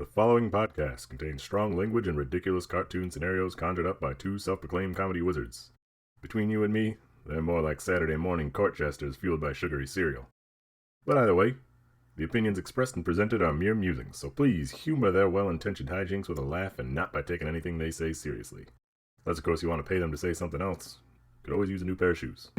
The following podcast contains strong language and ridiculous cartoon scenarios conjured up by two self-proclaimed comedy wizards. Between you and me, they're more like Saturday morning court jesters fueled by sugary cereal. But either way, the opinions expressed and presented are mere musings, so please humor their well-intentioned hijinks with a laugh and not by taking anything they say seriously. Unless, of course, you want to pay them to say something else. Could always use a new pair of shoes.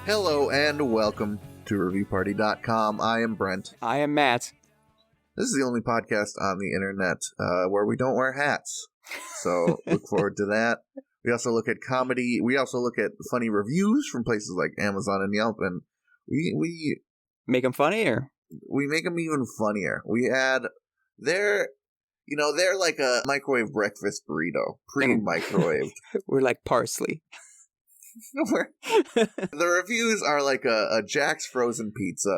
Hello and welcome to ReviewParty.com. I am Brent. I am Matt. This is the only podcast on the internet where we don't wear hats. So look forward to that. We also look at comedy. We also look at funny reviews from places like Amazon and Yelp. And we Make them funny, or? We make them even funnier. We add they're like a microwave breakfast burrito, pre-microwaved. We're like parsley. The reviews are like a Jack's frozen pizza.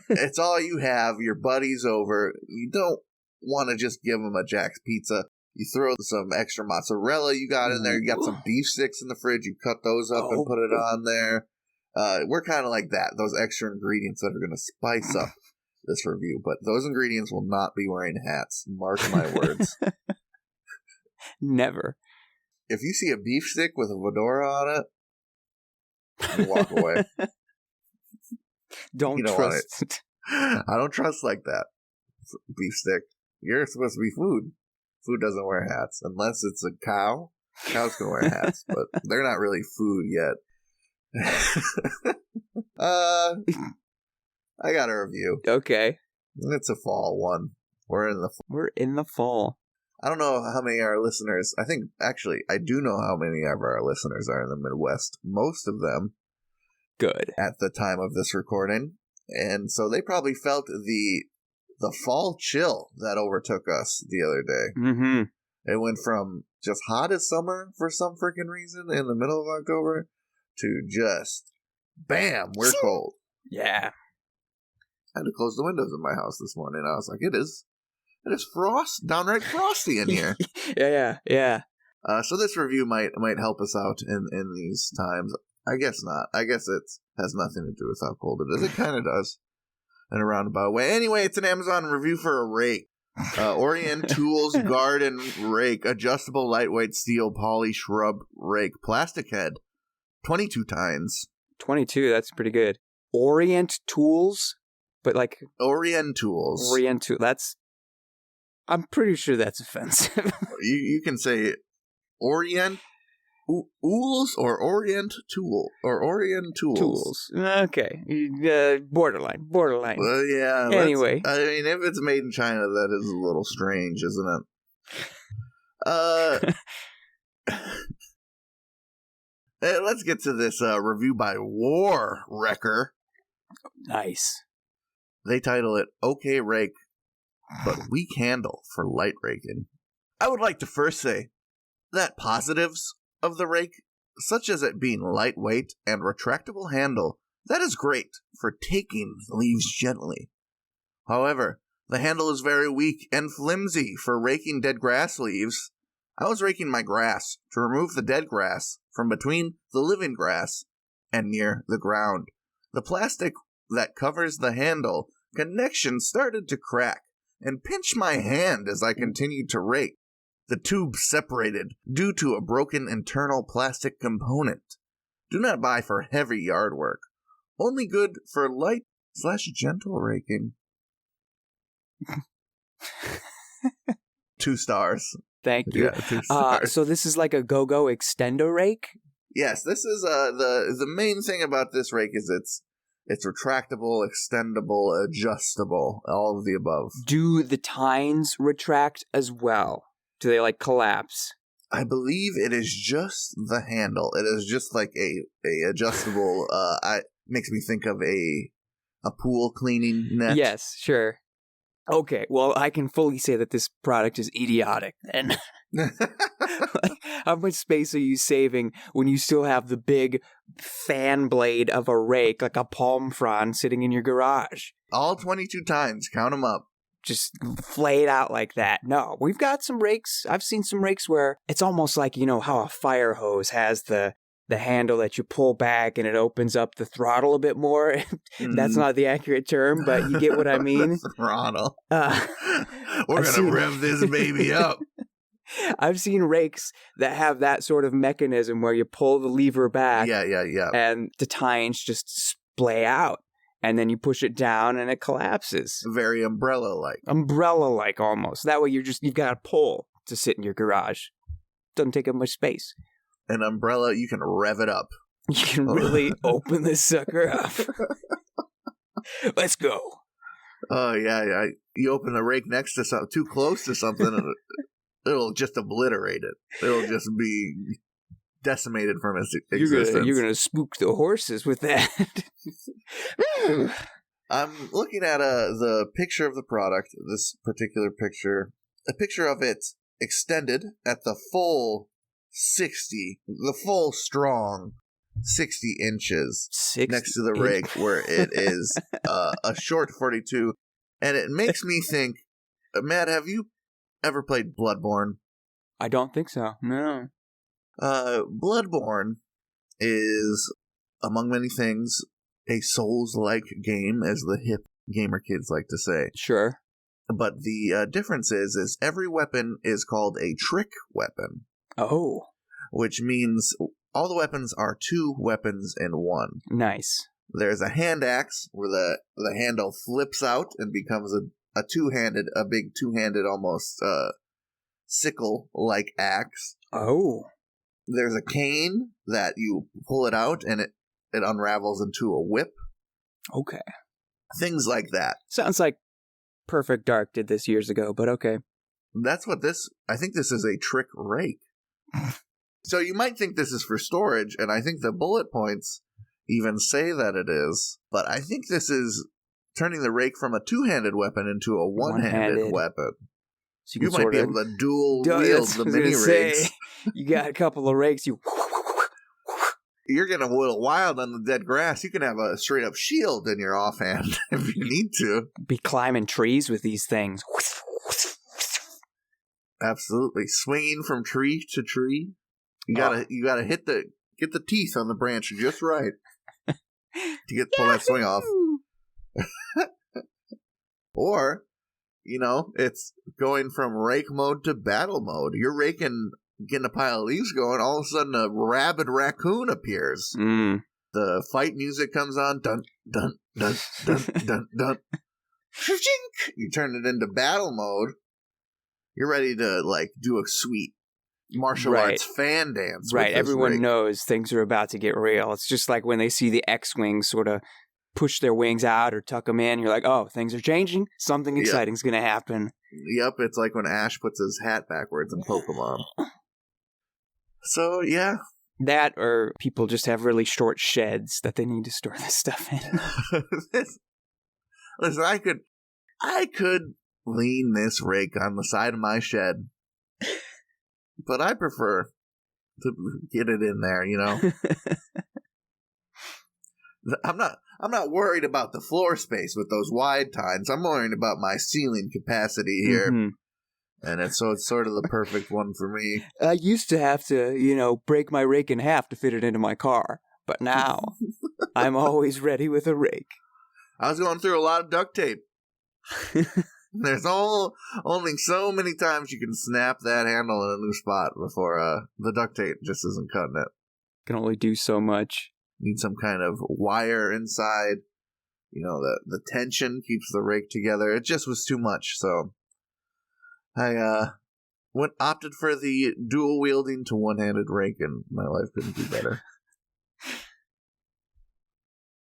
It's all you have. Your buddy's over. You don't want to just give them a Jack's pizza. You throw some extra mozzarella you got in there. You got some beef sticks in the fridge. You cut those up and put it on there. We're kind of like that. Those extra ingredients that are going to spice up this review. But those ingredients will not be wearing hats. Mark my words. Never. If you see a beef stick with a fedora on it, you walk away. Don't trust it. I don't trust like that. Beef stick. You're supposed to be food. Food doesn't wear hats. Unless it's a cow. Cows can wear hats, but they're not really food yet. I got a review. Okay. It's a fall one. We're in the fall. I don't know how many of our listeners, I do know how many of our listeners are in the Midwest. Most of them. Good. At the time of this recording. And so they probably felt the fall chill that overtook us the other day. Mm-hmm. It went from just hot as summer for some freaking reason in the middle of October to just, bam, we're cold. Yeah. I had to close the windows in my house this morning. I was like, it is downright frosty in here. Yeah. So this review might help us out in these times. I guess not. I guess it has nothing to do with how cold it is. It kind of does in a roundabout way. Anyway, it's an Amazon review for a rake. Orient Tools Garden Rake. Adjustable lightweight steel poly shrub rake. Plastic head. 22 tines. 22, that's pretty good. Orient Tools? But like... Orient Tools. That's... I'm pretty sure that's offensive. You can say Orient Ools or Orient Tool or Orient Tools. Okay. Borderline. Well, yeah. Anyway. I mean, if it's made in China, that is a little strange, isn't it? Let's get to this review by War Wrecker. Nice. They title it, Okay Rake, but Weak Handle for Light Raking. I would like to first say that positives of the rake, such as it being lightweight and retractable handle, that is great for taking leaves gently. However, the handle is very weak and flimsy for raking dead grass leaves. I was raking my grass to remove the dead grass from between the living grass and near the ground. The plastic that covers the handle connection started to crack and pinch my hand as I continued to rake. The tube separated due to a broken internal plastic component. Do not buy for heavy yard work. Only good for light/gentle raking. 2 stars. Thank you. Yeah, 2 stars. So this is like a go-go extendo rake? Yes, this is the main thing about this rake is it's retractable, extendable, adjustable, all of the above. Do the tines retract as well? Do they like collapse? I believe it is just the handle. It is just like a adjustable. Makes me think of a pool cleaning net. Yes, sure. Okay, well, I can fully say that this product is idiotic. And how much space are you saving when you still have the big fan blade of a rake, like a palm frond, sitting in your garage? All 22 times. Count them up. just flay it out like that. No, we've got some rakes. I've seen some rakes where it's almost like, you know, how a fire hose has the handle that you pull back and it opens up the throttle a bit more. That's not the accurate term, but you get what I mean. The throttle. We're going to rev this baby up. I've seen rakes that have that sort of mechanism where you pull the lever back. Yeah. And the tines just splay out. And then you push it down and it collapses. Very umbrella-like. Umbrella-like almost. That way you've got a pole to sit in your garage. Doesn't take up much space. An umbrella, you can rev it up. You can really open this sucker up. Let's go. Oh, yeah. You open a rake next to something, too close to something, and it'll just obliterate it. It'll just be decimated from its existence. You're gonna spook the horses with that. I'm looking at the picture of the product, this particular picture, a picture of it extended at the full 60, the full strong 60 inches 60 next to the rake, where it is a short 42. And it makes me think, Matt, have you ever played Bloodborne? I don't think so, no. Bloodborne is, among many things, a Souls-like game, as the hip gamer kids like to say. Sure. But the difference is every weapon is called a trick weapon. Oh. Which means all the weapons are two weapons in one. Nice. There's a hand axe where the handle flips out and becomes a big two-handed almost sickle-like axe. Oh. There's a cane that you pull it out and it unravels into a whip. Okay. Things like that. Sounds like Perfect Dark did this years ago, but okay. That's what I think this is a trick rake. So you might think this is for storage, and I think the bullet points even say that it is, but I think this is turning the rake from a two-handed weapon into a one-handed weapon. So you might be able to dual wield the mini rakes. You got a couple of rakes, you're going to whittle wild on the dead grass. You can have a straight-up shield in your offhand if you need to. Be climbing trees with these things. Absolutely. Swinging from tree to tree. You gotta get the teeth on the branch just right to pull that swing off. Or, it's going from rake mode to battle mode. You're raking, getting a pile of leaves going, all of a sudden a rabid raccoon appears. The fight music comes on, dun, dun, dun, dun, dun, dun. You turn it into battle mode. You're ready to, do a sweet martial arts fan dance. Right, everyone knows things are about to get real. It's just like when they see the X-Wings sort of push their wings out or tuck them in, you're like, oh, things are changing. Something exciting's going to happen. Yep, it's like when Ash puts his hat backwards in Pokemon. So, yeah. That, or people just have really short sheds that they need to store this stuff in. Listen, I could lean this rake on the side of my shed, but I prefer to get it in there, I'm not worried about the floor space with those wide tines. I'm worried about my ceiling capacity here. Mm-hmm. And it's sort of the perfect one for me. I used to have to, break my rake in half to fit it into my car. But now, I'm always ready with a rake. I was going through a lot of duct tape. There's only so many times you can snap that handle in a new spot before the duct tape just isn't cutting it. Can only do so much. Need some kind of wire inside. The tension keeps the rake together. It just was too much, so I opted for the dual wielding to one-handed rake, and my life couldn't be better.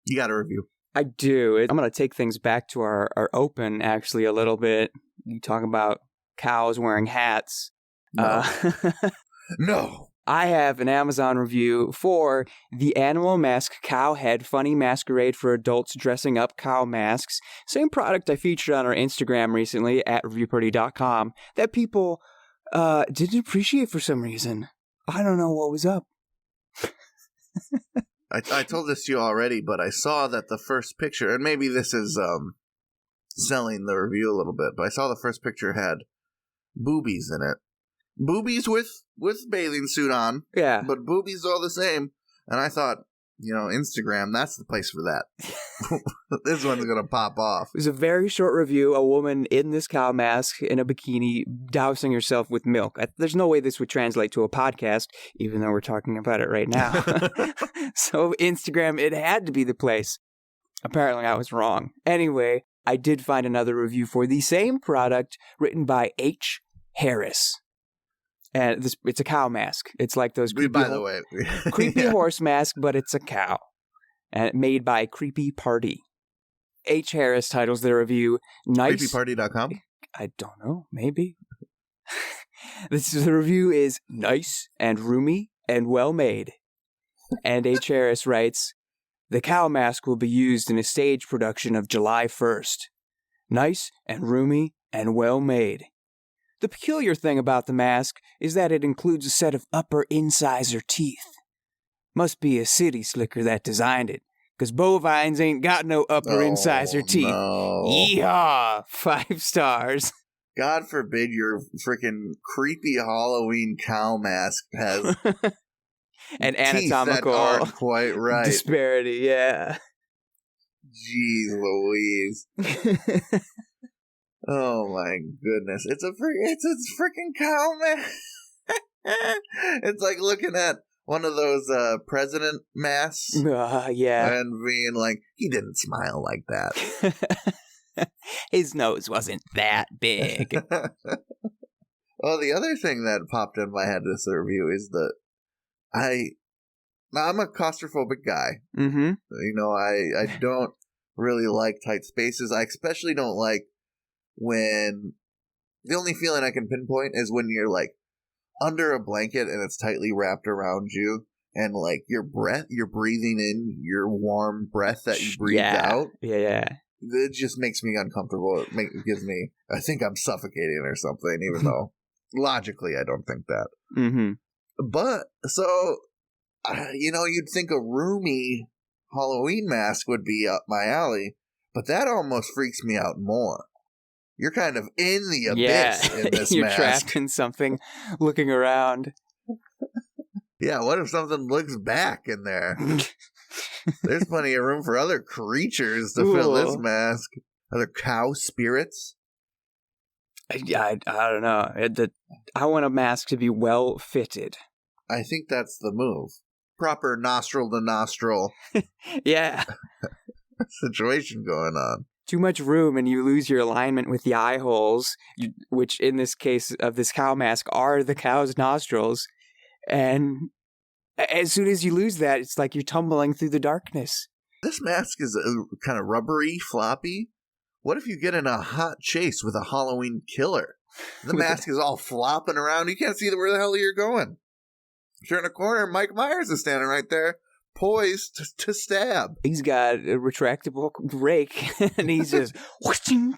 You got a review. I do. I'm going to take things back to our open, actually, a little bit. You talk about cows wearing hats. No. No. I have an Amazon review for the Animal Mask Cow Head Funny Masquerade for Adults Dressing Up Cow Masks. Same product I featured on our Instagram recently at reviewparty.com that people didn't appreciate for some reason. I don't know what was up. I told this to you already, but I saw that the first picture, and maybe this is selling the review a little bit, but I saw the first picture had boobies in it. Boobies with bathing suit on. Yeah. But boobies all the same. And I thought, Instagram, that's the place for that. This one's going to pop off. It was a very short review. A woman in this cow mask in a bikini dousing herself with milk. There's no way this would translate to a podcast, even though we're talking about it right now. So Instagram, it had to be the place. Apparently I was wrong. Anyway, I did find another review for the same product written by H. Harris. And it's a cow mask. It's like those creepy, creepy horse mask, but it's a cow. And made by Creepy Party. H. Harris titles the review, Nice... Creepyparty.com? I don't know. Maybe. The review is nice and roomy and well made. And H. Harris writes, the cow mask will be used in a stage production of July 1st. Nice and roomy and well made. The peculiar thing about the mask is that it includes a set of upper incisor teeth. Must be a city slicker that designed it, 'cause bovines ain't got no upper incisor teeth. No. Yeehaw! 5 stars. God forbid your freaking creepy Halloween cow mask has An teeth anatomical that aren't quite right. disparity, yeah. Jeez Louise. Oh my goodness. It's a freaking cow mask. It's like looking at one of those president masks. Yeah. And being like, he didn't smile like that. His nose wasn't that big. Well, the other thing that popped in my head this review is that I'm a claustrophobic guy. Mm-hmm. I don't really like tight spaces. I especially don't like when the only feeling I can pinpoint is when you're like under a blanket and it's tightly wrapped around you, and like you're breathing in your warm breath that you breathed out. Yeah. It just makes me uncomfortable. I think I'm suffocating or something, even though logically I don't think that. Mm-hmm. But so, you'd think a roomy Halloween mask would be up my alley, but that almost freaks me out more. You're kind of in the abyss in this You're mask. trapped in something, looking around. Yeah, what if something looks back in there? There's plenty of room for other creatures to fill this mask. Other cow spirits? I don't know. I want a mask to be well fitted. I think that's the move. Proper nostril to nostril Yeah. situation going on. Too much room and you lose your alignment with the eye holes, which in this case of this cow mask are the cow's nostrils. And as soon as you lose that, it's like you're tumbling through the darkness. This mask is kind of rubbery, floppy. What if you get in a hot chase with a Halloween killer? The mask is all flopping around. You can't see where the hell you're going. Turn a corner, Mike Myers is standing right there, poised to stab. He's got a retractable rake, and he's just whooshing.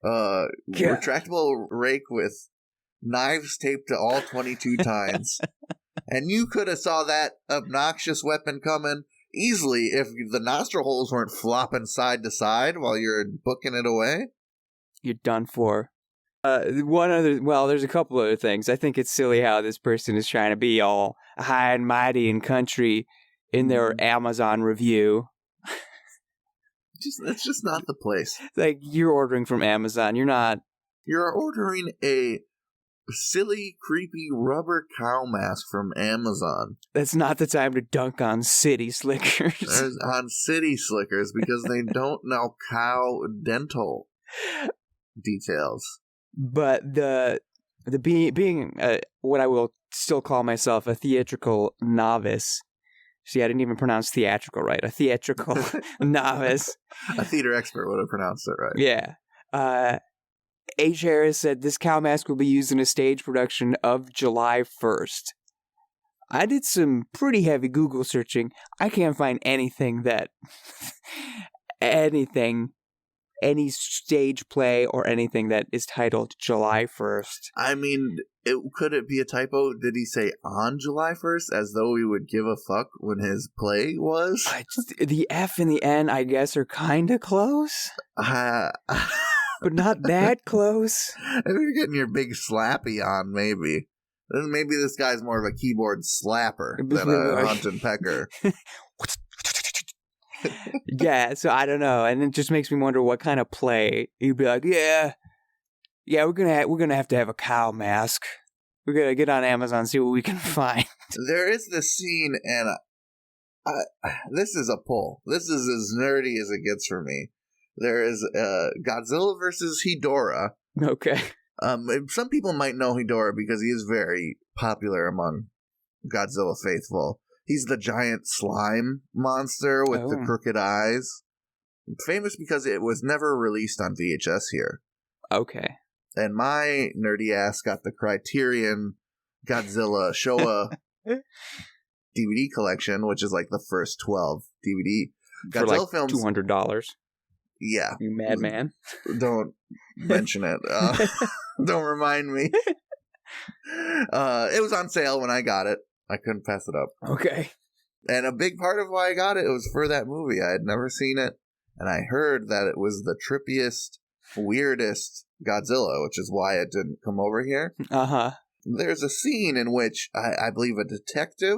Retractable rake with knives taped to all 22 tines. And you could have saw that obnoxious weapon coming easily if the nostril holes weren't flopping side to side while you're booking it away. You're done for. There's a couple other things. I think it's silly how this person is trying to be all high and mighty and country in their Amazon review. It's just not the place. Like, you're ordering from Amazon. You're not. You're ordering a silly, creepy rubber cow mask from Amazon. That's not the time to dunk on city slickers. On city slickers because they don't know cow dental details. But the being what I will still call myself a theatrical novice. See, I didn't even pronounce theatrical right. A theatrical novice. A theater expert would have pronounced it right. Yeah. H. Harris said this cow mask will be used in a stage production of July 1st. I did some pretty heavy Google searching. I can't find anything any stage play or anything that is titled July 1st. I mean, could it be a typo? Did he say on July 1st, as though he would give a fuck when his play was? The F and the N, I guess, are kind of close. But not that close. If you're getting your big slappy on, maybe. Then maybe this guy's more of a keyboard slapper than a hunt and pecker. Yeah, so I don't know. And it just makes me wonder what kind of play. He'd be like, yeah, we're gonna have to have a cow mask. We're gonna get on Amazon and see what we can find. There is this scene, and this is a pull. This is as nerdy as it gets for me. There is Godzilla versus Hedorah. Okay. Some people might know Hedorah because he is very popular among Godzilla faithful. He's the giant slime monster with the crooked eyes. Famous because it was never released on VHS here. Okay. And my nerdy ass got the Criterion Godzilla Showa DVD collection, which is like the first 12 DVD. For Godzilla like films, $200. Yeah. You madman. Don't mention it. Don't remind me. It was on sale when I got it. I couldn't pass it up. Okay. And a big part of why I got it was for that movie. I had never seen it, and I heard that it was the trippiest, weirdest Godzilla, which is why it didn't come over here. Uh-huh. There's a scene in which I believe a detective,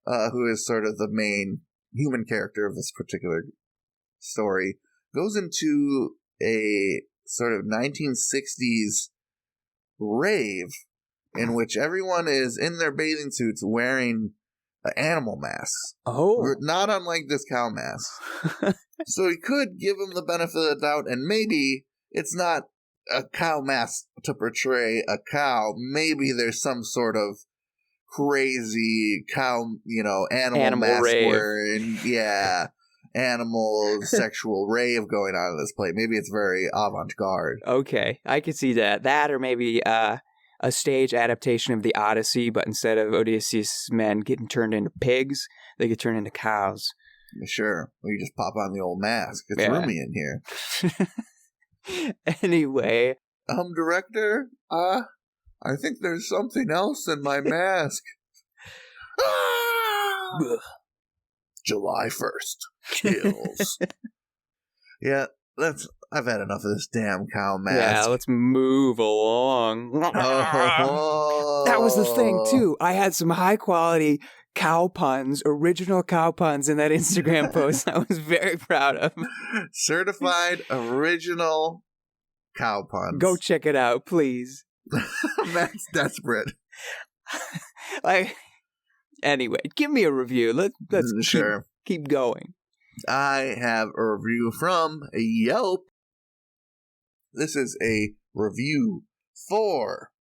who is sort of the main human character of this particular story, goes into a sort of 1960s rave in which everyone is in their bathing suits wearing animal masks. Oh. Not unlike this cow mask. So he could give him the benefit of the doubt, and maybe it's not a cow mask to portray a cow. Maybe there's some sort of crazy cow, animal mask rave. wearing, animal sexual rave going on in this play. Maybe it's very avant-garde. Okay, I could see that. That or maybe a stage adaptation of the Odyssey, but instead of Odysseus' men getting turned into pigs, they get turned into cows. Sure. Well, you just pop on the old mask. It's roomy in here. Anyway. Director, I think there's something else in my mask. July 1st. Kills. Yeah, I've had enough of this damn cow mask. Yeah, let's move along. That was the thing, too. I had some high-quality cow puns, original cow puns in that Instagram post I was very proud of. Certified original cow puns. Go check it out, please. Matt's desperate. Anyway, give me a review. Let's sure. Keep going. I have a review from Yelp. This is a review for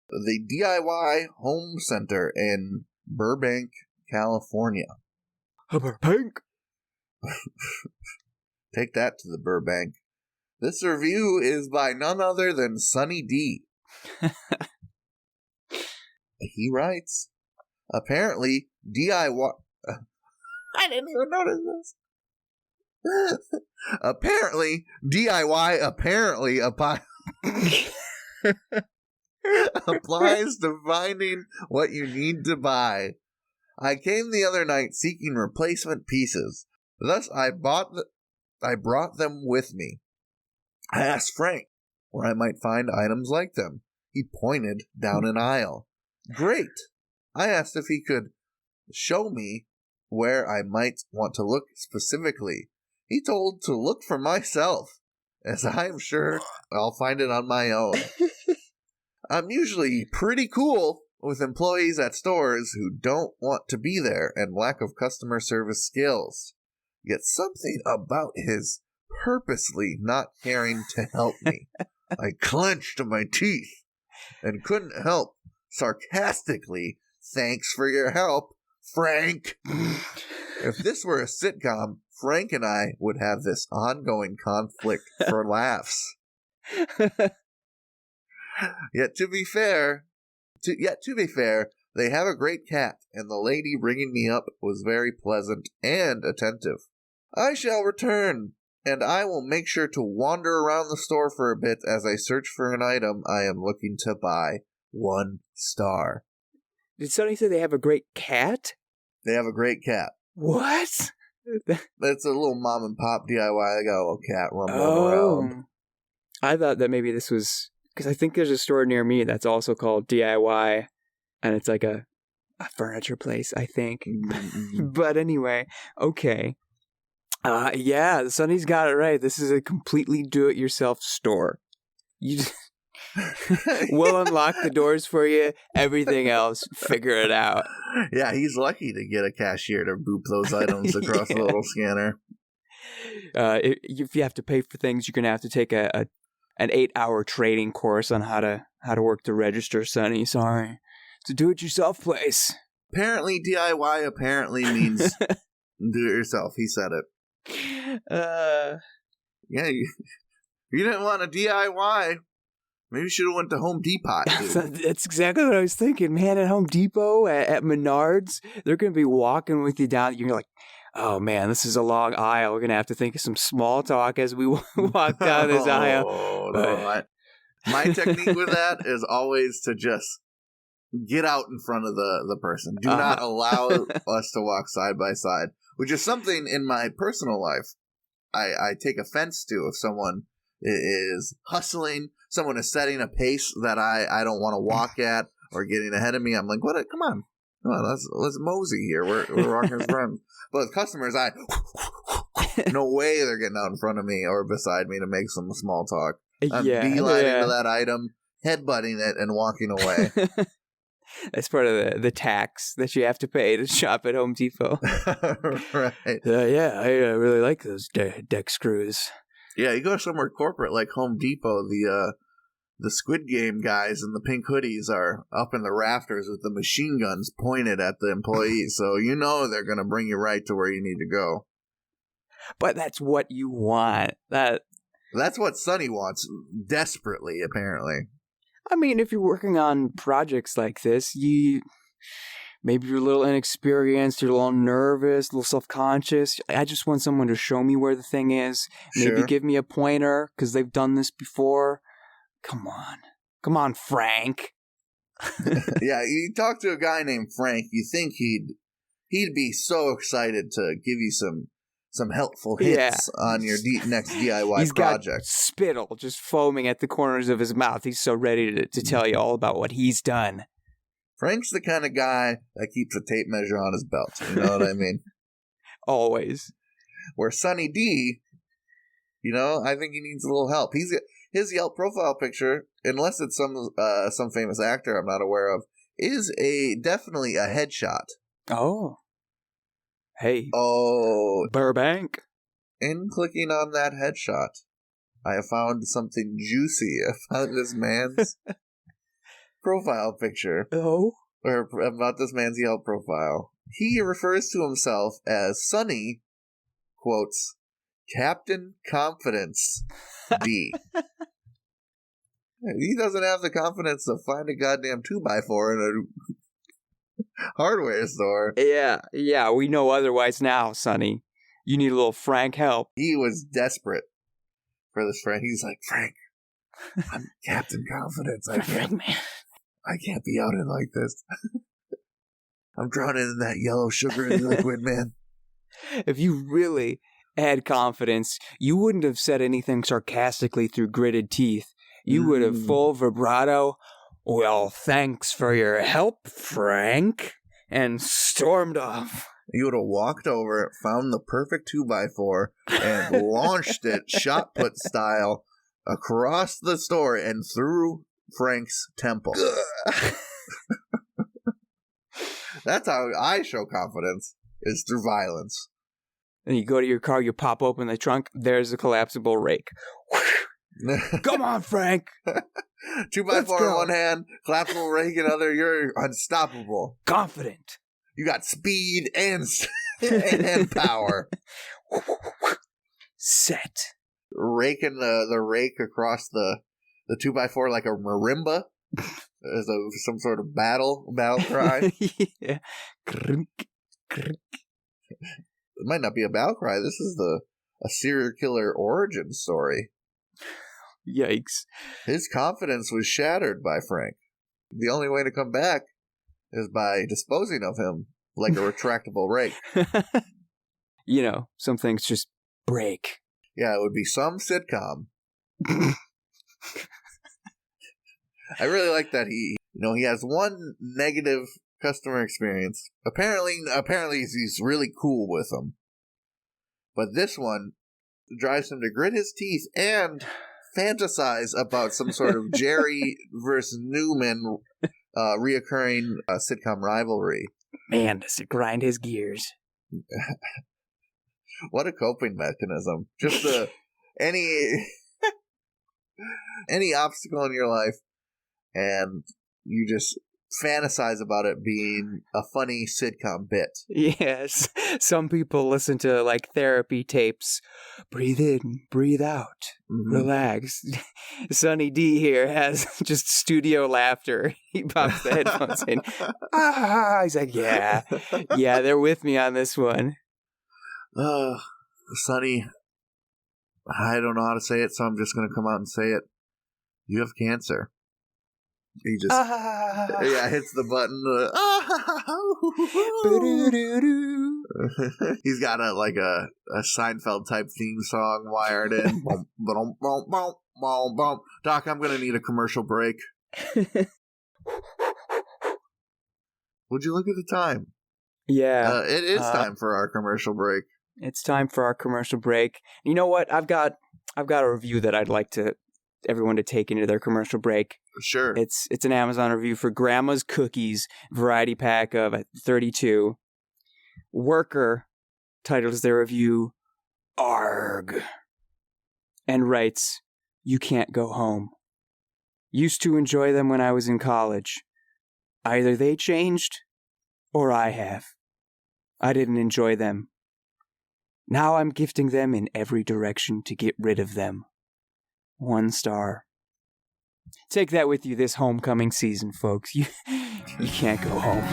the DIY Home Center in Burbank, California. Burbank? Take that to the Burbank. This review is by none other than Sunny D. He writes, apparently DIY... I didn't even notice this. Apparently, DIY applies to finding what you need to buy. I came the other night seeking replacement pieces. Thus, I brought them with me. I asked Frank where I might find items like them. He pointed down an aisle. Great. I asked if he could show me where I might want to look specifically. He told to look for myself, as I'm sure I'll find it on my own. I'm usually pretty cool with employees at stores who don't want to be there and lack of customer service skills. Yet something about his purposely not caring to help me. I clenched my teeth and couldn't help sarcastically, thanks for your help, Frank. If this were a sitcom, Frank and I would have this ongoing conflict for laughs. Yet to be fair, they have a great cat, and the lady bringing me up was very pleasant and attentive. I shall return and I will make sure to wander around the store for a bit as I search for an item I am looking to buy. 1 star. Did Sonny say they have a great cat? They have a great cat. What? It's a little mom and pop DIY. They got a little cat rumbling around. I thought that maybe this was... Because I think there's a store near me that's also called DIY, and it's like a furniture place, I think. But anyway, okay. Yeah, Sonny's got it right. This is a completely do-it-yourself store. You just... We'll unlock the doors for you. Everything else, figure it out. Yeah, he's lucky to get a cashier to boop those items across the little scanner. If you have to pay for things, you're going to have to take an 8-hour trading course on how to work the register, Sonny. Sorry. It's a do-it-yourself place. Apparently, DIY means do-it-yourself. He said it. Yeah, you didn't want a DIY. Maybe you should have went to Home Depot. That's exactly what I was thinking, man. At Home Depot, at Menards, they're going to be walking with you down. You're like, oh, man, this is a long aisle. We're going to have to think of some small talk as we walk down this aisle. No. My technique with that is always to just get out in front of the person. Do not allow us to walk side by side, which is something in my personal life I take offense to if someone is hustling. Someone is setting a pace that I don't want to walk at or getting ahead of me. I'm like, what? Come on, let's mosey here. We're walking as friends. But with customers, no way they're getting out in front of me or beside me to make some small talk. I'm beelining to that item, headbutting it, and walking away. That's part of the tax that you have to pay to shop at Home Depot. Right. Yeah, I really like those deck screws. Yeah, you go somewhere corporate like Home Depot, the Squid Game guys in the pink hoodies are up in the rafters with the machine guns pointed at the employees, so you know they're going to bring you right to where you need to go. But that's what you want. That's what Sonny wants, desperately, apparently. I mean, if you're working on projects like this, maybe you're a little inexperienced, you're a little nervous, a little self-conscious. I just want someone to show me where the thing is. Maybe give me a pointer, because they've done this before. Come on, Frank. Yeah, you talk to a guy named Frank, you think he'd be so excited to give you some helpful hits on your next DIY He's project. Got spittle just foaming at the corners of his mouth. He's so ready to tell you all about what he's done. Frank's the kind of guy that keeps a tape measure on his belt. You know what I mean? Always. Where Sonny D, I think he needs a little help. His Yelp profile picture, unless it's some famous actor I'm not aware of, is definitely a headshot. Oh. Hey. Oh. Burbank. In clicking on that headshot, I have found something juicy. I found this man's profile picture. Oh? Or about this man's Yelp profile. He refers to himself as Sonny, quotes, Captain Confidence D. He doesn't have the confidence to find a goddamn 2x4 in a hardware store. Yeah, we know otherwise now, Sonny. You need a little Frank help. He was desperate for this Frank. He's like, Frank, I'm Captain Confidence. I can't be out in like this. I'm drowning in that yellow sugar liquid, man. If you really had confidence, you wouldn't have said anything sarcastically through gritted teeth. You would have full vibrato, well, thanks for your help, Frank, and stormed off. You would have walked over, found the perfect 2x4, and launched it shot put style across the store and through Frank's temple. That's how I show confidence, is through violence. And you go to your car, you pop open the trunk, there's a collapsible rake. Come on, Frank. 2x4 in one hand, collapsible rake in other, you're unstoppable. Confident. You got speed and power. Set. Raking the rake across the 2x4 like a marimba. As some sort of battle cry. Yeah. Krink, krink. It might not be a battle cry. This is a serial killer origin story. Yikes. His confidence was shattered by Frank. The only way to come back is by disposing of him like a retractable rake. You know, some things just break. Yeah, it would be some sitcom. I really like that he has one negative customer experience. Apparently he's really cool with them. But this one drives him to grit his teeth and fantasize about some sort of Jerry versus Newman reoccurring sitcom rivalry. Man, does it grind his gears. What a coping mechanism. Just any obstacle in your life, and you just fantasize about it being a funny sitcom bit. Yes. Some people listen to like therapy tapes. Breathe in, breathe out, relax. Sonny D here has just studio laughter. He pops the headphones in. He's like, yeah, they're with me on this one. Sonny, I don't know how to say it, so I'm just going to come out and say it. You have cancer. He just hits the button. He's got a Seinfeld type theme song wired in. Doc, I'm going to need a commercial break. Would you look at the time? Yeah. It is time for our commercial break. It's time for our commercial break. You know what? I've got a review that I'd like everyone to take into their commercial break. Sure. It's an Amazon review for Grandma's Cookies variety pack of 32. Worker titles their review "Arg" and writes, "You can't go home. Used to enjoy them when I was in college. Either they changed or I have. I didn't enjoy them. Now I'm gifting them in every direction to get rid of them. 1 star. Take that with you this homecoming season, folks. You can't go home."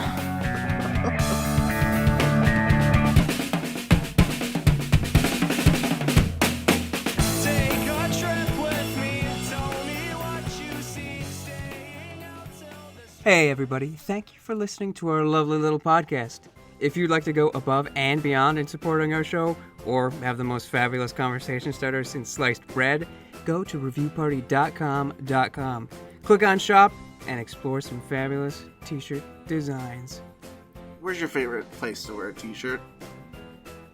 Take a trip with me, tell me what you see, staying out till the... Hey everybody, thank you for listening to our lovely little podcast. If you'd like to go above and beyond in supporting our show, or have the most fabulous conversation starter since sliced bread, go to reviewparty.com. Click on shop and explore some fabulous t-shirt designs. Where's your favorite place to wear a t-shirt?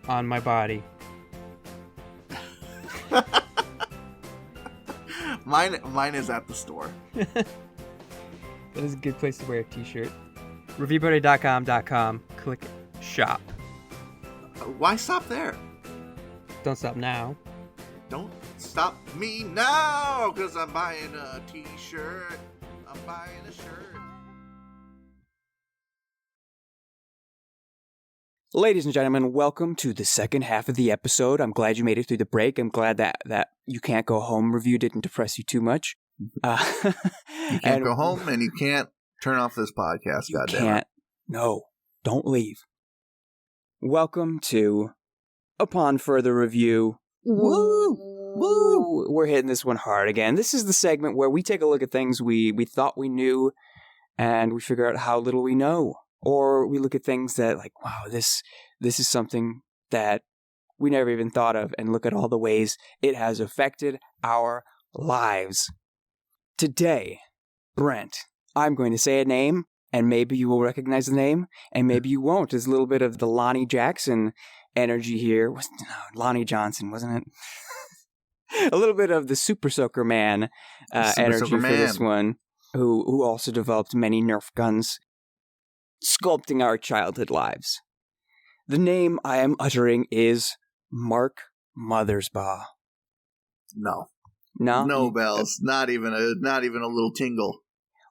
On my body. Mine is at the store. That is a good place to wear a t-shirt. reviewparty.com. Click shop. Why stop there? Don't stop now. Don't stop me now, because I'm buying a t-shirt. I'm buying a shirt. Ladies and gentlemen, welcome to the second half of the episode. I'm glad you made it through the break. I'm glad that You Can't Go Home review didn't depress you too much. You can't go home, and you can't turn off this podcast, you goddamn. Can't. No, don't leave. Welcome to Upon Further Review. Woo! Woo! We're hitting this one hard again. This is the segment where we take a look at things we thought we knew, and we figure out how little we know. Or we look at things that, like, wow, this is something that we never even thought of, and look at all the ways it has affected our lives. Today, Brent, I'm going to say a name, and maybe you will recognize the name, and maybe you won't. There's a little bit of the Lonnie Jackson energy here. Lonnie Johnson, wasn't it? A little bit of the Super Soaker Man energy for this one, who also developed many Nerf guns, sculpting our childhood lives. The name I am uttering is Mark Mothersbaugh. No. No bells. Not even a little tingle.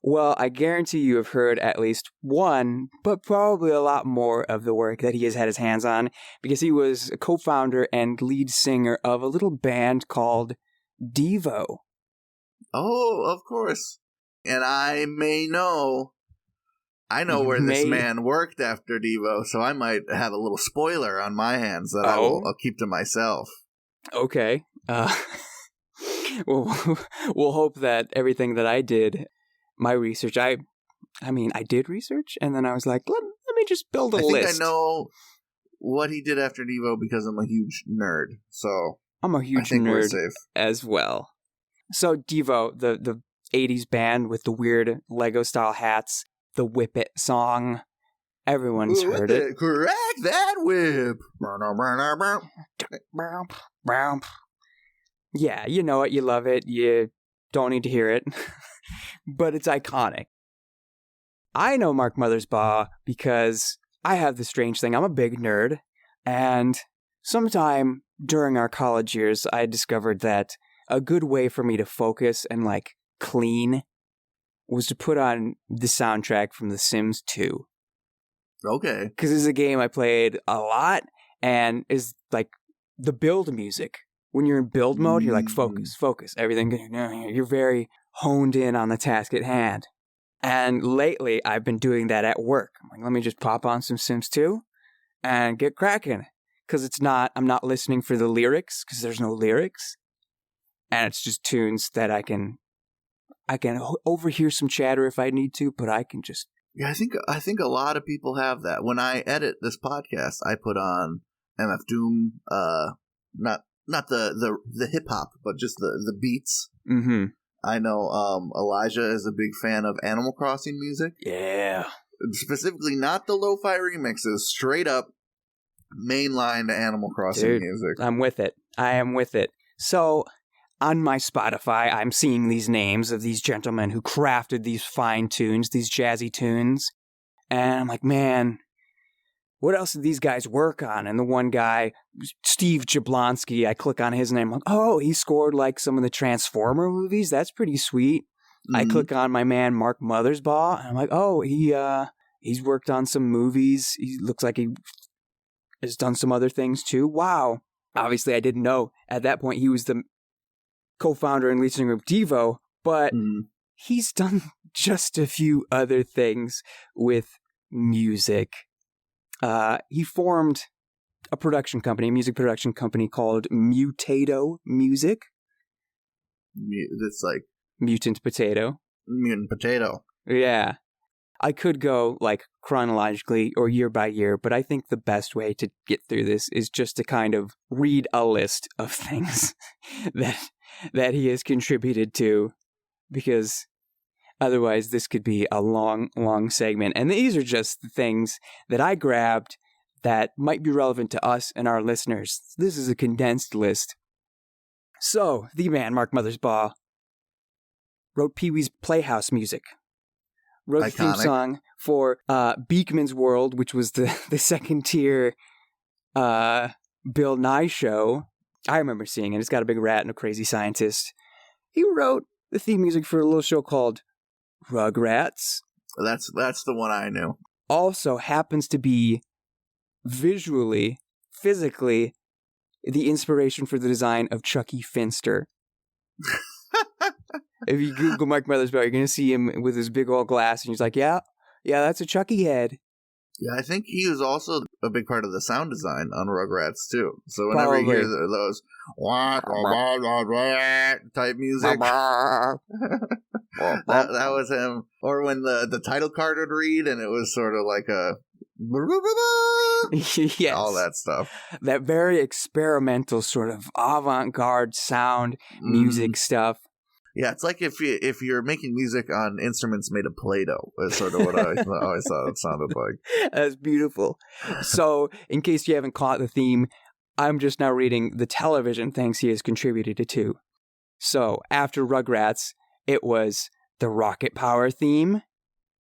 Well, I guarantee you have heard at least one, but probably a lot more of the work that he has had his hands on, because he was a co-founder and lead singer of a little band called Devo. Oh, of course. And I know where this man worked after Devo, so I might have a little spoiler on my hands that I'll keep to myself. Okay. Well, we'll hope that everything that I did, my research, I did research, and then I was like, let me just build a list. I think I know what he did after Devo because I'm a huge nerd. So I'm a huge nerd safe. as well. So Devo, the 80s band with the weird Lego-style hats, the Whip It song, everyone's heard it. Crack that whip! Yeah, you know it, you love it, you don't need to hear it, but it's iconic. I know Mark Mothersbaugh because I have this strange thing. I'm a big nerd, and sometime during our college years, I discovered that a good way for me to focus and, like, clean was to put on the soundtrack from The Sims 2. Okay. Because it's a game I played a lot, and is, like, the build music. When you're in build mode, you're like, focus, everything. You're very honed in on the task at hand. And lately, I've been doing that at work. I'm like, let me just pop on some Sims 2 and get cracking. Because I'm not listening for the lyrics, because there's no lyrics. And it's just tunes that I can overhear some chatter if I need to, but I can just... Yeah, I think a lot of people have that. When I edit this podcast, I put on MF Doom, not the hip hop, but just the beats. Mm-hmm. I know Elijah is a big fan of Animal Crossing music. Yeah. Specifically, not the lo-fi remixes, straight up mainline Animal Crossing music. I'm with it. I am with it. So, on my Spotify, I'm seeing these names of these gentlemen who crafted these fine tunes, these jazzy tunes. And I'm like, man, what else did these guys work on? And the one guy, Steve Jablonsky, I click on his name. I'm like, oh, he scored like some of the Transformer movies. That's pretty sweet. Mm-hmm. I click on my man, Mark Mothersbaugh. And I'm like, oh, he's worked on some movies. He looks like he has done some other things too. Wow. Obviously, I didn't know at that point he was the co-founder and lead singer of Devo, but he's done just a few other things with music. He formed a music production company called Mutato Music. It's like Mutant Potato. Mutant Potato. Yeah. I could go like chronologically or year by year, but I think the best way to get through this is just to kind of read a list of things that he has contributed to, because otherwise this could be a long, long segment. And these are just the things that I grabbed that might be relevant to us and our listeners. This is a condensed list. So, the man, Mark Mothersbaugh, wrote Pee-wee's Playhouse music. Wrote the theme song for Beekman's World, which was the second tier Bill Nye show. I remember seeing it. It's got a big rat and a crazy scientist. He wrote the theme music for a little show called Rugrats. That's the one I knew. Also happens to be visually, physically, the inspiration for the design of Chucky Finster. If you Google Mark Mothersbaugh, you're going to see him with his big old glass, and he's like, yeah, that's a Chucky head. Yeah, I think he was also a big part of the sound design on Rugrats, too. So whenever you hear those type music, that was him. Or when the title card would read, and it was sort of like a... yes. All that stuff. That very experimental sort of avant-garde sound, music stuff. Yeah, it's like if you're making music on instruments made of Play-Doh, is sort of what I always thought it sounded like. That's beautiful. So, in case you haven't caught the theme, I'm just now reading the television things he has contributed to. So, after Rugrats, it was the Rocket Power theme,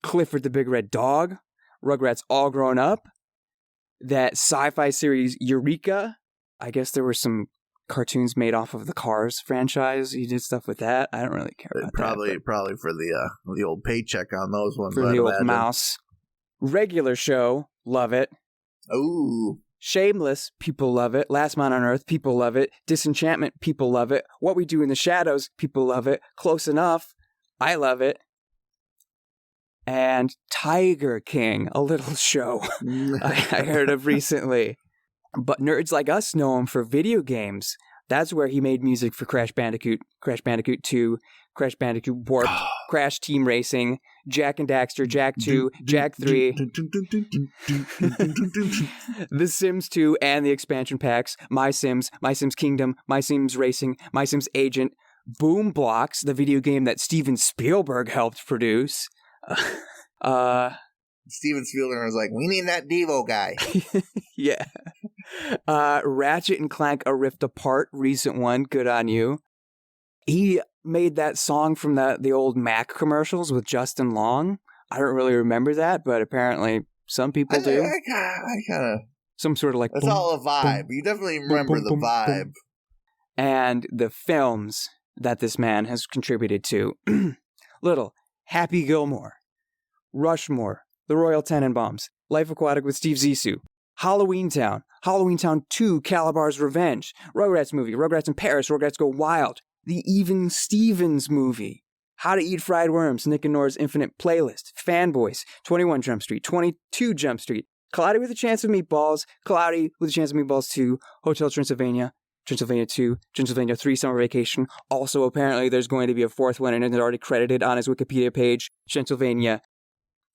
Clifford the Big Red Dog, Rugrats All Grown Up, that sci-fi series Eureka. I guess there were some cartoons made off of the Cars franchise. He did stuff with that. I don't really care about that. Probably for the old paycheck on those ones. For the old mouse. Regular Show, love it. Ooh. Shameless, people love it. Last Man on Earth, people love it. Disenchantment, people love it. What We Do in the Shadows, people love it. Close Enough, I love it. And Tiger King, a little show I heard of recently. But nerds like us know him for video games. That's where he made music for Crash Bandicoot, Crash Bandicoot 2, Crash Bandicoot Warped, Crash Team Racing, Jak and Daxter, Jak 2, Jak 3, The Sims 2 and the expansion packs, My Sims, My Sims Kingdom, My Sims Racing, My Sims Agent, Boom Blocks, the video game that Steven Spielberg helped produce. Steven Spielberg was like, we need that Devo guy. Yeah. Ratchet and Clank A Rift Apart, recent one, good on you. He made that song from the old Mac commercials with Justin Long. I don't really remember that, but apparently some people do. I kind of... Some sort of like... It's all a vibe. You definitely remember the vibe. And the films that this man has contributed to. Little, Happy Gilmore, Rushmore, The Royal Tenenbaums, Life Aquatic with Steve Zissou, Halloween Town 2, Calabar's Revenge, Rugrats movie, Rugrats in Paris, Rugrats Go Wild, the Even Stevens movie, How to Eat Fried Worms, Nick and Nora's Infinite Playlist, Fanboys, 21 Jump Street, 22 Jump Street, Cloudy with a Chance of Meatballs, Cloudy with a Chance of Meatballs 2, Hotel Transylvania, Transylvania 2, Transylvania 3 Summer Vacation. Also, apparently, there's going to be a fourth one, and it's already credited on his Wikipedia page, Transylvania,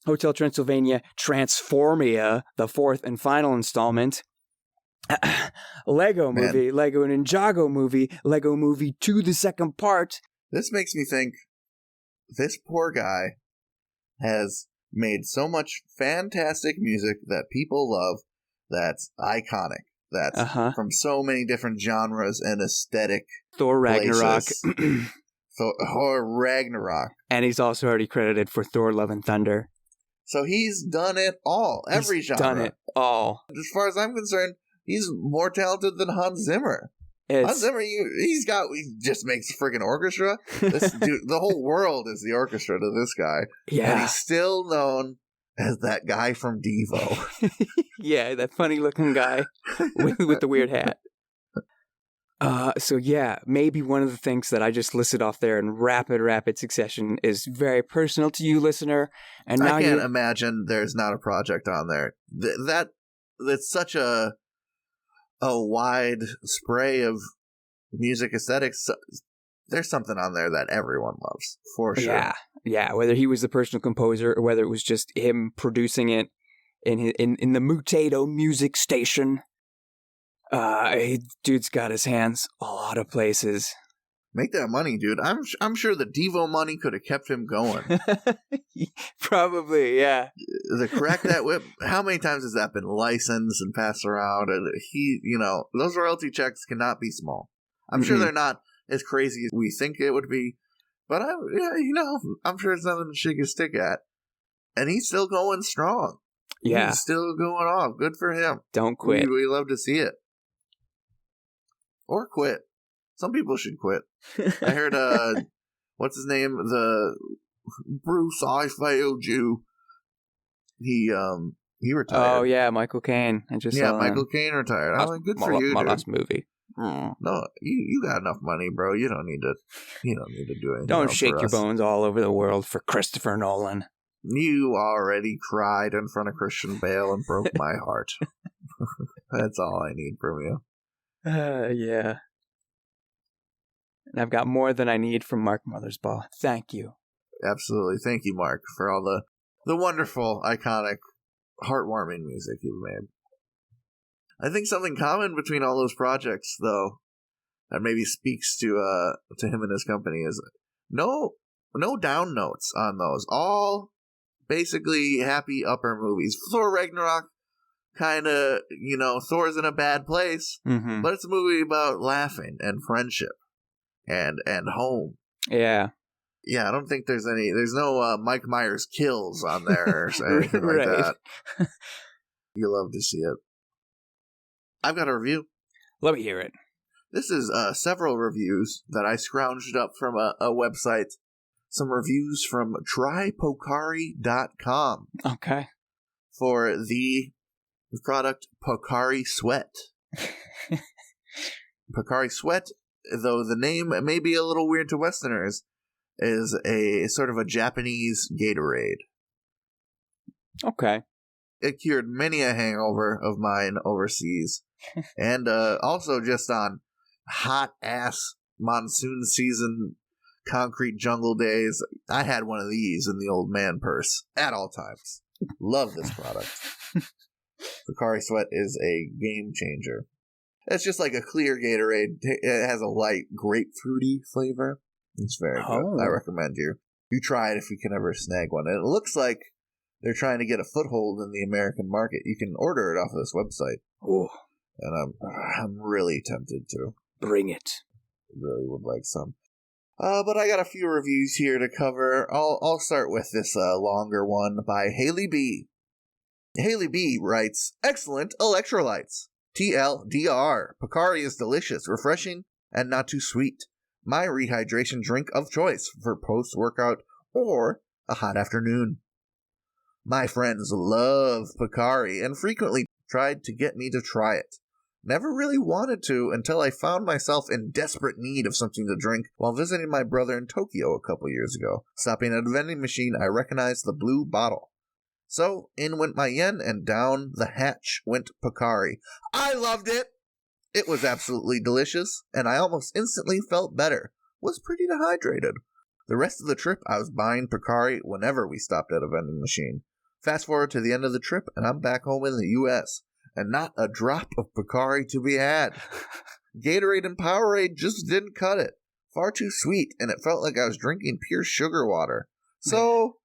Hotel Transylvania, Transformia, the fourth and final installment. Lego movie, Lego Ninjago movie, Lego movie 2, the second part. This makes me think this poor guy has made so much fantastic music that people love that's iconic. That's from so many different genres and aesthetic. Thor Ragnarok. Thor Ragnarok. And he's also already credited for Thor Love and Thunder. So he's done it all. Every genre. Done it all. As far as I'm concerned, he's more talented than Hans Zimmer. Hans Zimmer, he just makes a freaking orchestra. This dude, the whole world is the orchestra to this guy. Yeah. And he's still known as that guy from Devo. Yeah, that funny looking guy with the weird hat. So yeah, maybe one of the things that I just listed off there in rapid succession is very personal to you, listener. And now I can't imagine there's not a project on there. That's such a wide spray of music aesthetics. There's something on there that everyone loves, for sure. Yeah. Whether he was the personal composer or whether it was just him producing it in the Mutato Music Station. Dude's got his hands a lot of places. Make that money, dude. I'm sure the Devo money could have kept him going. Probably, yeah. The Crack That Whip. How many times has that been licensed and passed around? And those royalty checks cannot be small. I'm sure they're not as crazy as we think it would be, but I'm sure it's nothing to shake his stick at. And he's still going strong. Yeah, he's still going off. Good for him. Don't quit. We love to see it. Or quit. Some people should quit. I heard, what's his name? The Bruce, I failed you. He retired. Oh yeah, Michael Caine. Michael Caine retired. I was like, good for you, my dude. last movie. No, you got enough money, bro. You don't need to do anything. Don't shake your bones all over the world for Christopher Nolan. You already cried in front of Christian Bale and broke my heart. That's all I need from you. Yeah. And I've got more than I need from Mark Mothersbaugh. Thank you. Absolutely. Thank you, Mark, for all the wonderful, iconic, heartwarming music you've made. I think something common between all those projects, though, that maybe speaks to him and his company is no down notes on those. All basically happy upper movies. Thor Ragnarok, kind of, Thor's in a bad place, but it's a movie about laughing and friendship and home. Yeah. Yeah, I don't think there's no Mike Myers kills on there or anything like that. You love to see it. I've got a review. Let me hear it. This is several reviews that I scrounged up from a website. Some reviews from trypocari.com. Okay. For the product Pocari Sweat. Pocari Sweat, though the name may be a little weird to Westerners, is a sort of a Japanese Gatorade. Okay. It cured many a hangover of mine overseas. And also just on hot-ass monsoon season concrete jungle days, I had one of these in the old man purse at all times. Love this product. Pocari Sweat is a game changer. It's just like a clear Gatorade. It has a light grapefruity flavor. It's very good. I recommend you try it if you can ever snag one. And it looks like they're trying to get a foothold in the American market. You can order it off of this website. Ooh. And I'm really tempted to. Bring it. Really would like some. But I got a few reviews here to cover. I'll start with this longer one by Haley B. Haley B writes, "Excellent electrolytes. TLDR. Pocari is delicious, refreshing, and not too sweet. My rehydration drink of choice for post-workout or a hot afternoon. My friends love Pocari and frequently tried to get me to try it. Never really wanted to until I found myself in desperate need of something to drink while visiting my brother in Tokyo a couple years ago. Stopping at a vending machine, I recognized the blue bottle. So in went my yen and down the hatch went Pocari. I loved it! It was absolutely delicious, and I almost instantly felt better. Was pretty dehydrated. The rest of the trip, I was buying Pocari whenever we stopped at a vending machine. Fast forward to the end of the trip, and I'm back home in the U.S., and not a drop of Pocari to be had. Gatorade and Powerade just didn't cut it. Far too sweet, and it felt like I was drinking pure sugar water. So,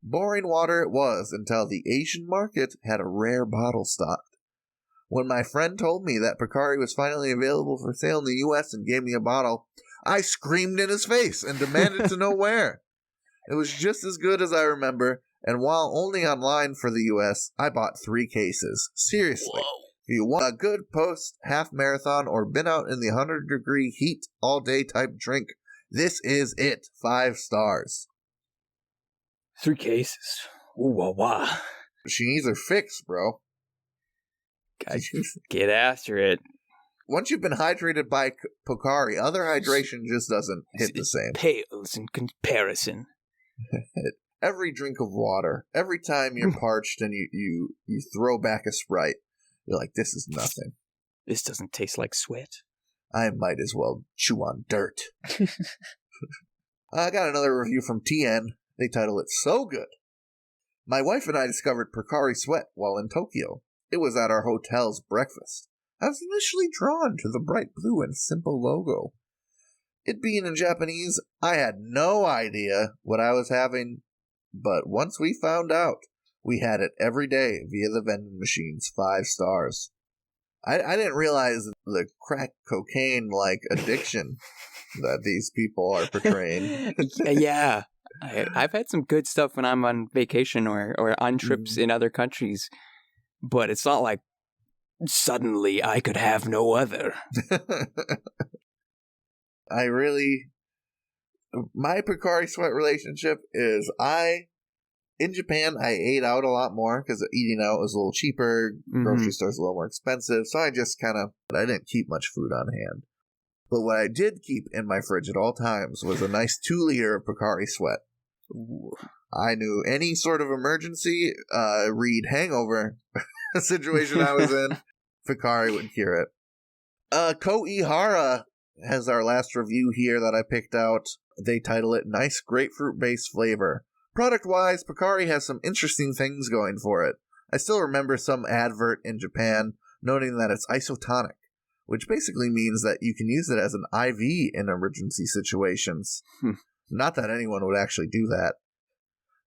boring water it was until the Asian market had a rare bottle stocked. When my friend told me that Pocari was finally available for sale in the U.S. and gave me a bottle, I screamed in his face and demanded to know where. It was just as good as I remember, and while only online for the U.S., I bought 3 cases. Seriously. Whoa. If you want a good post-half marathon or been out in the 100-degree heat all-day type drink, this is it. 5 stars. 3 cases. Ooh, wah, wah. She needs her fix, bro. Guys, get after it. Once you've been hydrated by Pocari, other hydration just doesn't hit the same. Pales in comparison. Every drink of water, every time you're parched and you throw back a Sprite, you're like, this is nothing. This doesn't taste like sweat. I might as well chew on dirt. I got another review from TN. They title it So Good. My wife and I discovered Pocari Sweat while in Tokyo. It was at our hotel's breakfast. I was initially drawn to the bright blue and simple logo. It being in Japanese, I had no idea what I was having, but once we found out, we had it every day via the vending machines. 5 stars. I didn't realize the crack cocaine-like addiction that these people are portraying. Yeah. I've had some good stuff when I'm on vacation or on trips in other countries, but it's not like suddenly I could have no other. My Pocari Sweat relationship is in Japan, I ate out a lot more because eating out was a little cheaper, grocery stores a little more expensive, so I didn't keep much food on hand. But what I did keep in my fridge at all times was a nice 2-liter of Pocari Sweat. Ooh. I knew any sort of emergency, read hangover situation I was in, Pocari would cure it. Ko Ihara has our last review here that I picked out. They title it Nice Grapefruit-Based Flavor. Product-wise, Pocari has some interesting things going for it. I still remember some advert in Japan noting that it's isotonic, which basically means that you can use it as an IV in emergency situations. Not that anyone would actually do that.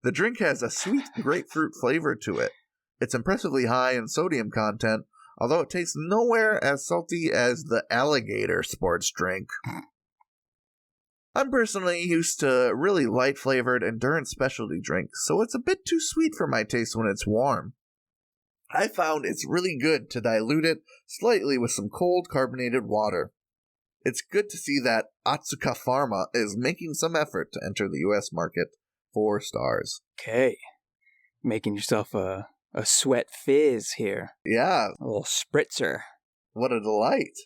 The drink has a sweet grapefruit flavor to it. It's impressively high in sodium content, although it tastes nowhere as salty as the alligator sports drink. I'm personally used to really light-flavored endurance specialty drinks, so it's a bit too sweet for my taste when it's warm. I found it's really good to dilute it slightly with some cold carbonated water. It's good to see that Otsuka Pharma is making some effort to enter the U.S. market. 4 stars. Okay. Making yourself a sweat fizz here. Yeah. A little spritzer. What a delight.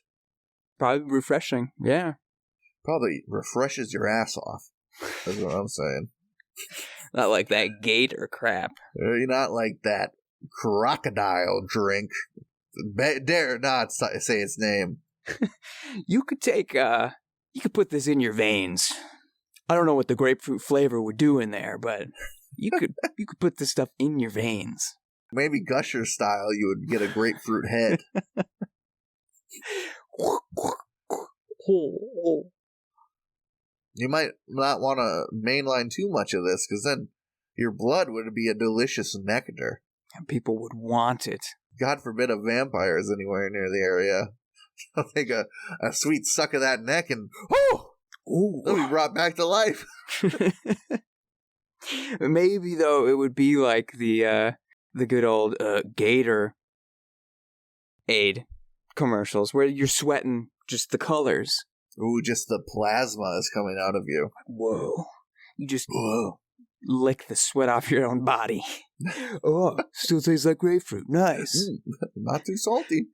Probably refreshing. Yeah. Probably refreshes your ass off. That's what I'm saying. Not like that gator crap. You're not like that crocodile drink. Dare not say its name. You could take, you could put this in your veins. I don't know what the grapefruit flavor would do in there, but you could put this stuff in your veins. Maybe Gusher style, you would get a grapefruit head. You might not want to mainline too much of this, because then your blood would be a delicious nectar. And people would want it. God forbid a vampire is anywhere near the area. I'll take a sweet suck of that neck and, they'll be brought back to life. Maybe, though, it would be like the good old Gator Aid commercials where you're sweating just the colors. Ooh, just the plasma is coming out of you. Whoa. You just lick the sweat off your own body. Oh, still tastes like grapefruit. Nice. Not too salty.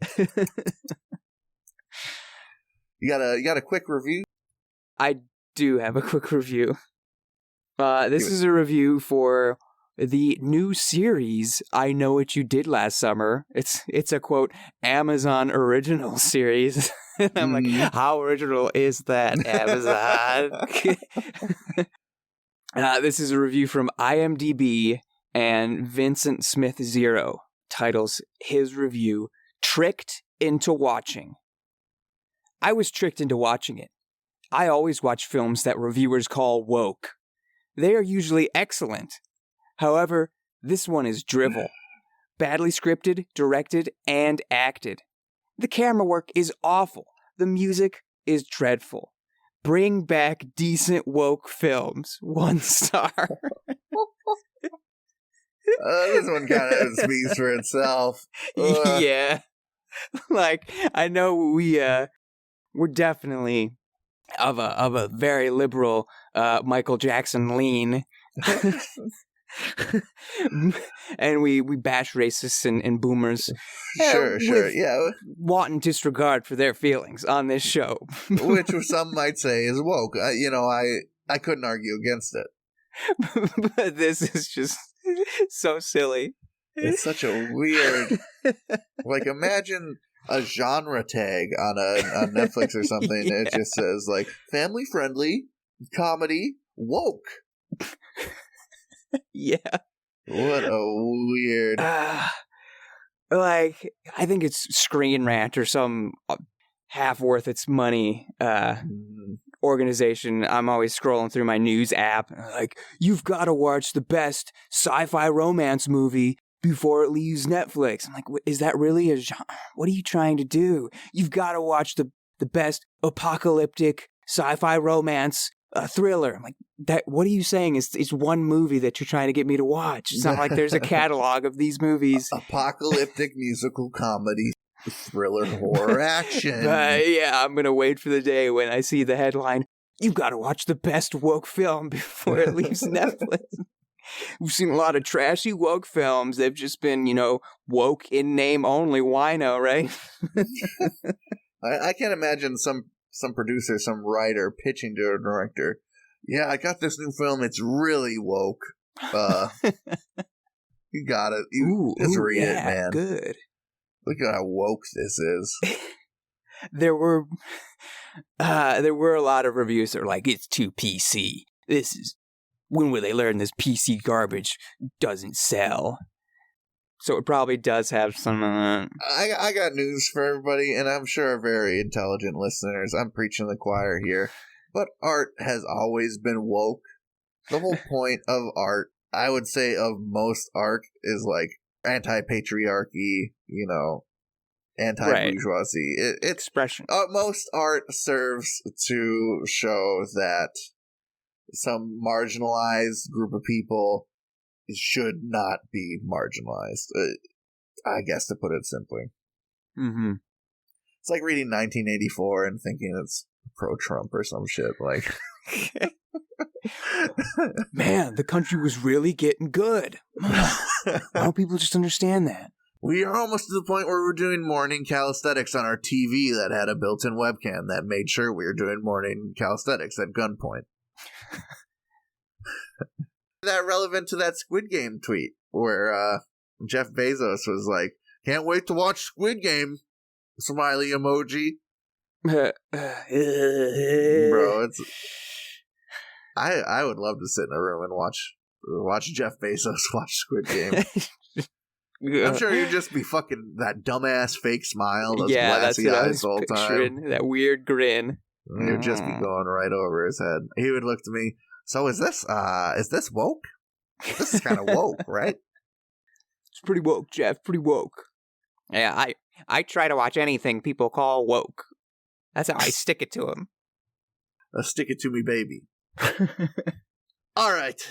You got a quick review? I do have a quick review. This is a review for the new series, I Know What You Did Last Summer. It's a, quote, Amazon original series. And I'm like, how original is that, Amazon? This is a review from IMDb, and Vincent Smith Zero titles his review, Tricked into Watching. I was tricked into watching it. I always watch films that reviewers call woke. They are usually excellent. However, this one is drivel. Badly scripted, directed, and acted. The camera work is awful. The music is dreadful. Bring back decent woke films. 1 star. This one kind of speaks for itself. Yeah. Like, I know we're definitely of a very liberal Michael Jackson lean. And we bash racists and boomers. Sure, yeah. Wanton disregard for their feelings on this show. Which some might say is woke. I couldn't argue against it. But this is just so silly. It's such a weird... Like, imagine a genre tag on Netflix or something. Yeah. It just says, like, family-friendly, comedy, woke. Yeah. What a weird... Like, I think it's Screen Rant or some half worth its money organization. I'm always scrolling through my news app. Like, you've got to watch the best sci-fi romance movie before it leaves Netflix. I'm like, is that really a genre? What are you trying to do? You've got to watch the best apocalyptic sci-fi romance thriller. I'm like, what are you saying? It's one movie that you're trying to get me to watch. It's not like there's a catalog of these movies. Apocalyptic musical comedy, thriller, horror, action. Yeah, I'm going to wait for the day when I see the headline, you've got to watch the best woke film before it leaves Netflix. We've seen a lot of trashy woke films. They've just been, woke in name only. Wino, right? I can't imagine some producer, some writer pitching to a director, yeah, I got this new film. It's really woke. You got it. Just read it, man. Good. Look at how woke this is. There were a lot of reviews that were like, it's too PC. When will they learn this PC garbage doesn't sell? So it probably does have some... I got news for everybody, and I'm sure very intelligent listeners. I'm preaching to the choir here. But art has always been woke. The whole point of art, I would say of most art, is like anti-patriarchy, anti-bourgeoisie. Right. It's expression. Most art serves to show that some marginalized group of people should not be marginalized, I guess, to put it simply. Mm-hmm. It's like reading 1984 and thinking it's pro-Trump or some shit. Like, man, the country was really getting good. Why don't people just understand that? We are almost to the point where we're doing morning calisthenics on our TV that had a built-in webcam that made sure we were doing morning calisthenics at gunpoint. That relevant to that Squid Game tweet where Jeff Bezos was like, can't wait to watch Squid Game, smiley emoji. Bro, it's... I would love to sit in a room and watch Jeff Bezos watch Squid Game. I'm sure you'd just be fucking that dumbass fake smile, those glassy eyes the whole time. That weird grin. You'd just be going right over his head. He would look to me. So is this woke? This is kind of woke, right? It's pretty woke, Jeff. Pretty woke. Yeah, I try to watch anything people call woke. That's how I stick it to them. Stick it to me, baby. All right.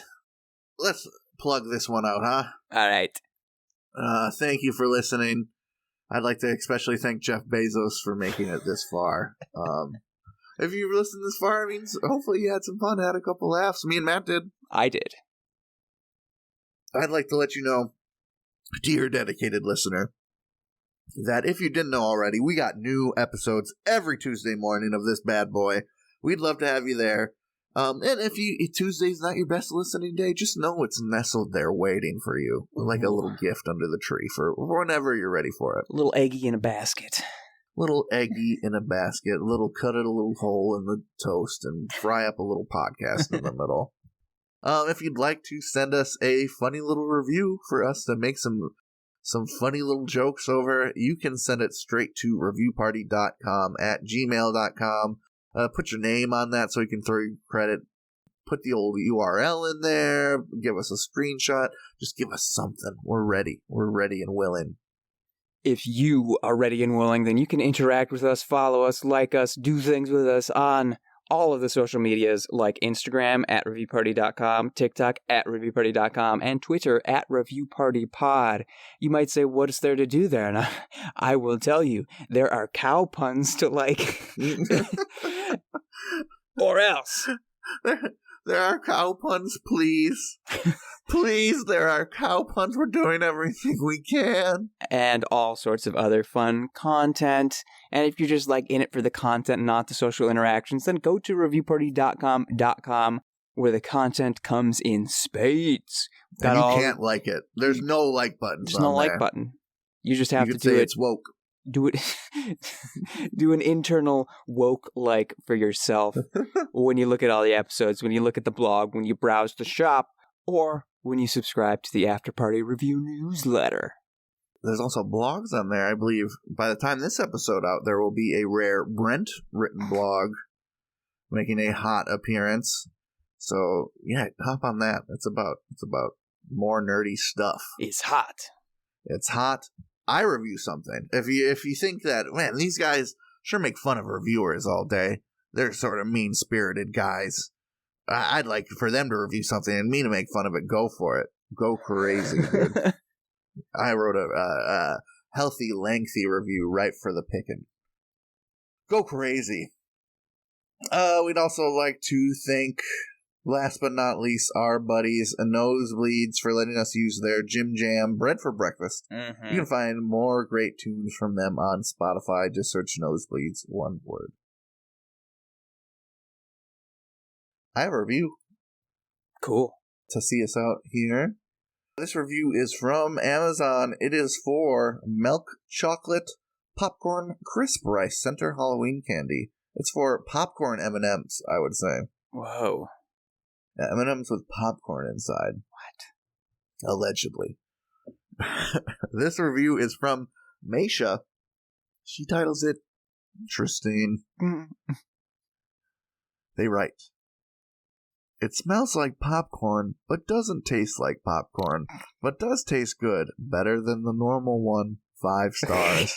Let's plug this one out, huh? All right. Thank you for listening. I'd like to especially thank Jeff Bezos for making it this far. If you've listened this far, I mean, hopefully you had some fun, had a couple laughs. Me and Matt did. I did. I'd like to let you know, dear dedicated listener, that if you didn't know already, we got new episodes every Tuesday morning of this bad boy. We'd love to have you there. And if Tuesday's not your best listening day, just know it's nestled there waiting for you, like a little gift under the tree for whenever you're ready for it. A little eggy in a basket. Little eggy in a basket, cut it a little hole in the toast, and fry up a little podcast in the middle. If you'd like to send us a funny little review for us to make some funny little jokes over, you can send it straight to reviewparty.com@gmail.com. Put your name on that so we can throw you credit. Put the old URL in there. Give us a screenshot. Just give us something. We're ready. We're ready and willing. If you are ready and willing, then you can interact with us, follow us, like us, do things with us on all of the social medias like Instagram @reviewparty.com, TikTok @reviewparty.com, and Twitter @reviewpartypod. You might say, what is there to do there? And I will tell you, there are cow puns to like. Or else. There are cow puns, please. Please, there are cow puns. We're doing everything we can. And all sorts of other fun content. And if you're just like in it for the content, not the social interactions, then go to reviewparty.com, where the content comes in spades. And you can't like it. There's no like button. There's no like button. You just have to do it. It's woke. Do it. Do an internal woke like for yourself when you look at all the episodes, when you look at the blog, when you browse the shop, or when you subscribe to the After Party Review newsletter. There's also blogs on there. I believe by the time this episode out, there will be a rare Brent written blog making a hot appearance. So yeah, hop on that. It's about more nerdy stuff. It's hot. It's hot. I review something. If you think that, man, these guys sure make fun of reviewers all day. They're sort of mean-spirited guys. I'd like for them to review something and me to make fun of it. Go for it. Go crazy, dude. I wrote a healthy, lengthy review right for the picking. Go crazy. We'd also like to thank, last but not least, our buddies Nosebleeds for letting us use their Jim Jam Bread for Breakfast. Mm-hmm. You can find more great tunes from them on Spotify. Just search Nosebleeds, one word. I have a review. Cool. To see us out here. This review is from Amazon. It is for Milk Chocolate Popcorn Crisp Rice Center Halloween Candy. It's for popcorn M&Ms, I would say. Whoa. Yeah, M&Ms with popcorn inside. What? Allegedly. This review is from Meisha. She titles it Interesting. They write, "It smells like popcorn, but doesn't taste like popcorn, but does taste good, better than the normal one. 5 stars."